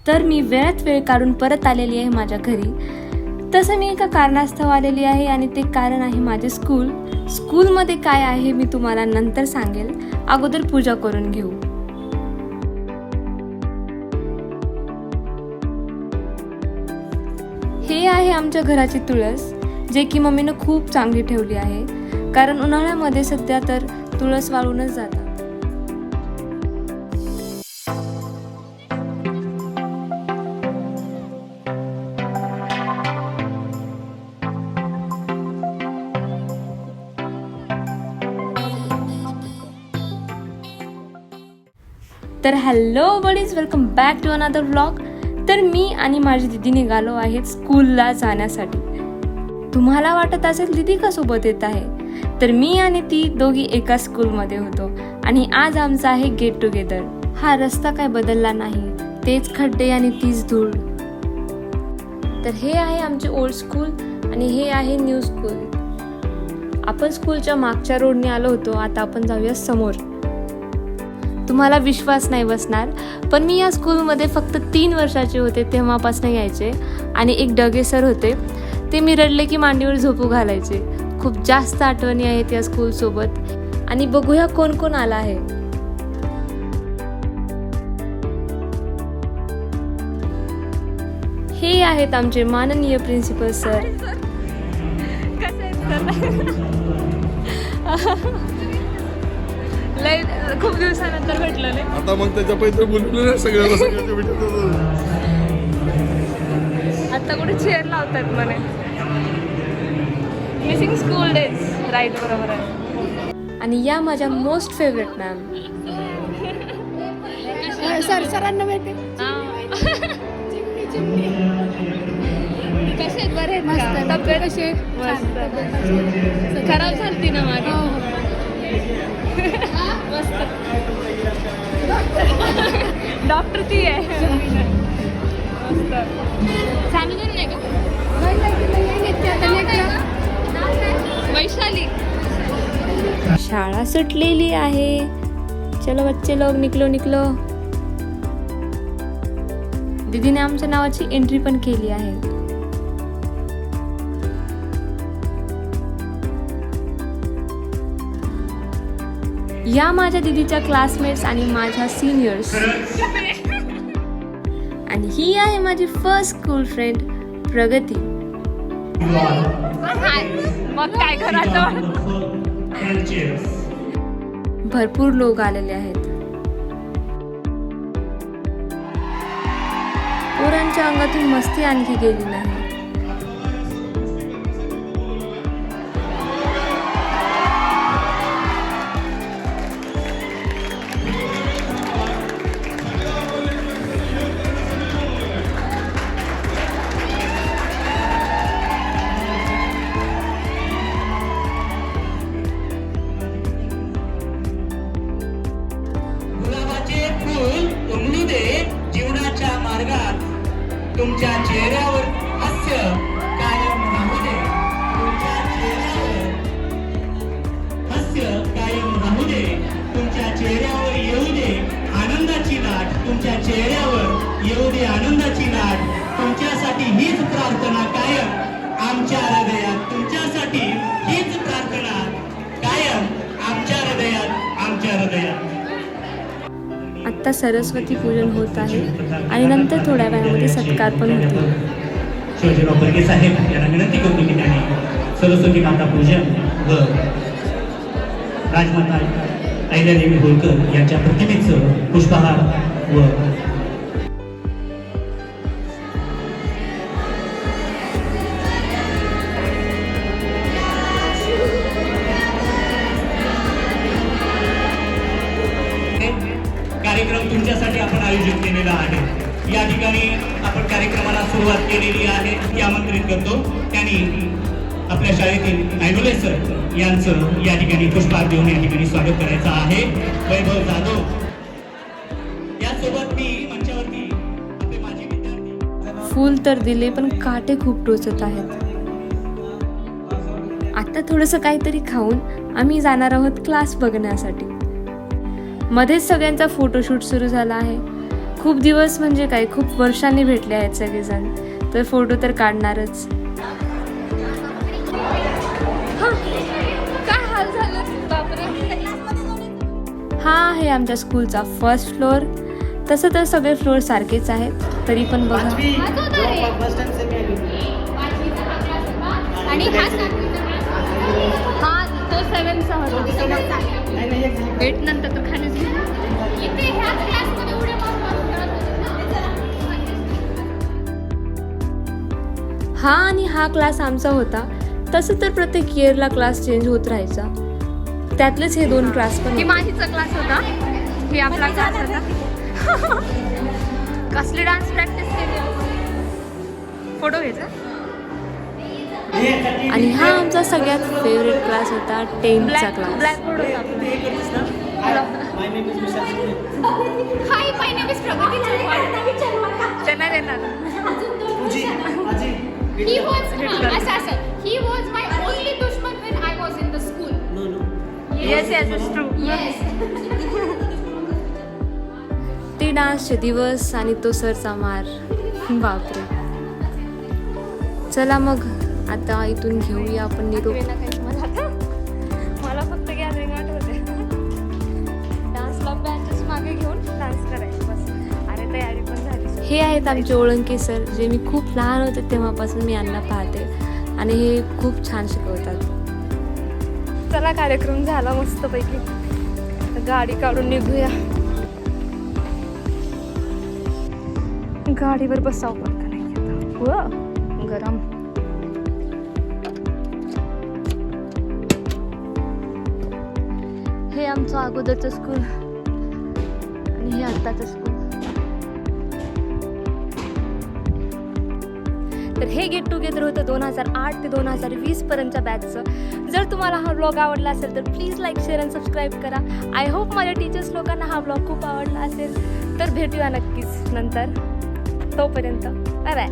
तर मी वेळात वेळ काढून परत आलेली आहे माझ्या घरी. तसं मी एका कारणास्तव आलेली आहे आणि ते कारण आहे माझे स्कूलमध्ये काय आहे मी तुम्हाला नंतर सांगेल. अगोदर पूजा करून घेऊ. हे आहे आमच्या घराची तुळस, जे की मम्मीनं खूप चांगली ठेवली आहे, कारण उन्हाळ्यामध्ये सध्या तर तुळस वाळूनच जातात. तर hello buddies, welcome back to another vlog. तर मी आणि माझी दीदी निघालो आहेत स्कूलला जाण्यासाठी. तुम्हाला वाटत असेल दीदी का सोबत येत आहे, तर मी आणि ती दोघी एका स्कूलमध्ये होतो आणि आज आमचा आहे गेट टुगेदर. हा रस्ता काय बदलला नाही, तेच खड्डे आणि तीच धूळ. तर हे आहे आमचे ओल्ड स्कूल आणि हे आहे न्यू स्कूल. आपण स्कूलच्या मागच्या रोडने आलो होतो, आता आपण जाऊया समोर. तुम्हाला विश्वास नाही बसणार, पण मी या स्कूलमध्ये फक्त 3 वर्षाचे होते तेव्हापासून यायचे. आणि एक डगे सर होते, ते मी रडले की मांडीवर झोपू घालायचे. खूप जास्त आठवणी आहेत या स्कूलसोबत. आणि बघूया कोण कोण आला आहे. हे आहेत आमचे माननीय प्रिन्सिपल सर. लय खूप दिवसानंतर भेटलो नाही. आता मग त्याच्या पैसे बोलले सगळ्याला सगळ्याच्या भेटत. आता कुठे चेअर लावतात म्हणे. मिसिंग स्कूल डेज, राईट, बरोबर आहे. आणि या माझ्या मोस्ट फेवरेट मॅम. सरांना भेटे. कसे आहेत, बरे आहेत मस्त. का? तब्येत कशी आहे? मस्त. खराब झालती ना मागे. मस्त. डॉक्टर ती आहे. मस्त. फॅमिली नाही का? वैशाली. शाळा सुटलेली आहे. चलो बच्चे लोग, निकलो. दीदीने आमच्या नावाची एंट्री पण केली आहे. या माझ्या दीदीच्या क्लासमेट्स आणि माझ्या सिनियर्स. आणि ही आहे माझी फर्स्ट स्कूल फ्रेंड प्रगती. मग काय करायचं. भरपूर लोक आलेले आहेत. पोरांच्या अंगातून मस्ती आणखी गेली नाही. तुमच्या चेहऱ्यावर हास्य कायम राहू दे. तुमच्या चेहऱ्यावर हास्य कायम राहू दे. तुमच्या चेहऱ्यावर येऊ दे आनंदाची लाट. तुमच्या चेहऱ्यावर येऊ दे आनंदाची लाट. तुमच्यासाठी हीच प्रार्थना कायम आमच्या हृदयात. तुमच्यासाठी हीच प्रार्थना कायम आमच्या हृदयात. आत्ता सरस्वती पूजन होत आहे आणि नंतर थोड्या वेळामध्ये सत्कार पण होतील. शिवाजीराव बर्गे साहेब यांना विनंती करतो की त्यांनी सरस्वती माता पूजन व राजमाता अहिल्यादेवी होळकर यांच्या प्रतिमेचं पुष्पहार व कार्यक्रम तुमच्यासाठी आपण आयोजित केलेला आहे. या ठिकाणी आपण कार्यक्रमाला सुरुवात केलेली आहे. ती आमंत्रित करतो त्यांनी आपल्या शाळेतील नायडुले सर यांचं या ठिकाणी पुष्पहार देऊन या ठिकाणी स्वागत करायचं आहे. वैभव जाधव यासोबत मी मंचावरती आपले माजी विद्यार्थी. फूल तर दिले पण काटे खूप टोचत आहेत. आता थोडंसं काहीतरी खाऊन आम्ही जाणार आहोत क्लास बघण्यासाठी. मध्येच सगळ्यांचा फोटोशूट सुरू झाला आहे. खूप दिवस म्हणजे काय, खूप वर्षांनी भेटले आहेत सगळेजण, तर फोटो तर काढणारच. काय हाल झालं बापरे. हा आहे आमच्या स्कूलचा फर्स्ट फ्लोअर. तसं तर सगळे फ्लोअर सारखेच आहेत, तरी पण बघा. आणि हा तो 7चा होता. 8 नंतर तो खाण्याची हा आणि हा क्लास आमचा होता. तसं तर प्रत्येक इयरला क्लास चेंज होत राहायचा. त्यातलेच हे 2 क्लास पण ही होते. माझीचा क्लास होता, ही आपला क्लास होता. कसली डान्स प्रॅक्टिस केली. फोटो घ्यायचा. आणि हा आमचा सगळ्यात फेवरेट क्लास होता, 10th क्लास. ब्लॅकबोर्ड होता आपला. हाय, माय नेम इज प्रगती चन्ना देणार. He was he was my only dushman when I was in the school. Yes, it's true. Yes. ते डान्सचे दिवस आणि तो सरचा मार, बापरे. चला मग आता इथून घेऊया आपण निरोप. मला फक्त गॅदरिंग आठवते. डान्सला बॅचेस मागे घेऊन डान्स करायचं बस. आणि तयारी पण झाली. हे आहेत आमचे ओळंके सर, जे मी खूप लहान होते तेव्हापासून मी यांना पाहते आणि हे खूप छान शिकवतात. चला, कार्यक्रम झाला मस्तपैकी. गाडी काढून निघूया. गाडीवर बसावं पण का नाही. व गरम. हे आमचं अगोदरचं स्कूल आणि हे आत्ताचं स्कूल. तर हे गेट टुगेदर होतं 2008 ते 2020 पर्यंतच्या बॅचचं. जर तुम्हाला हा ब्लॉग आवडला असेल तर प्लीज लाईक, शेअर आणि सबस्क्राईब करा. आय होप माझ्या टीचर्स लोकांना हा ब्लॉग खूप आवडला असेल. तर भेटूया नक्कीच नंतर. तोपर्यंत बाय बाय.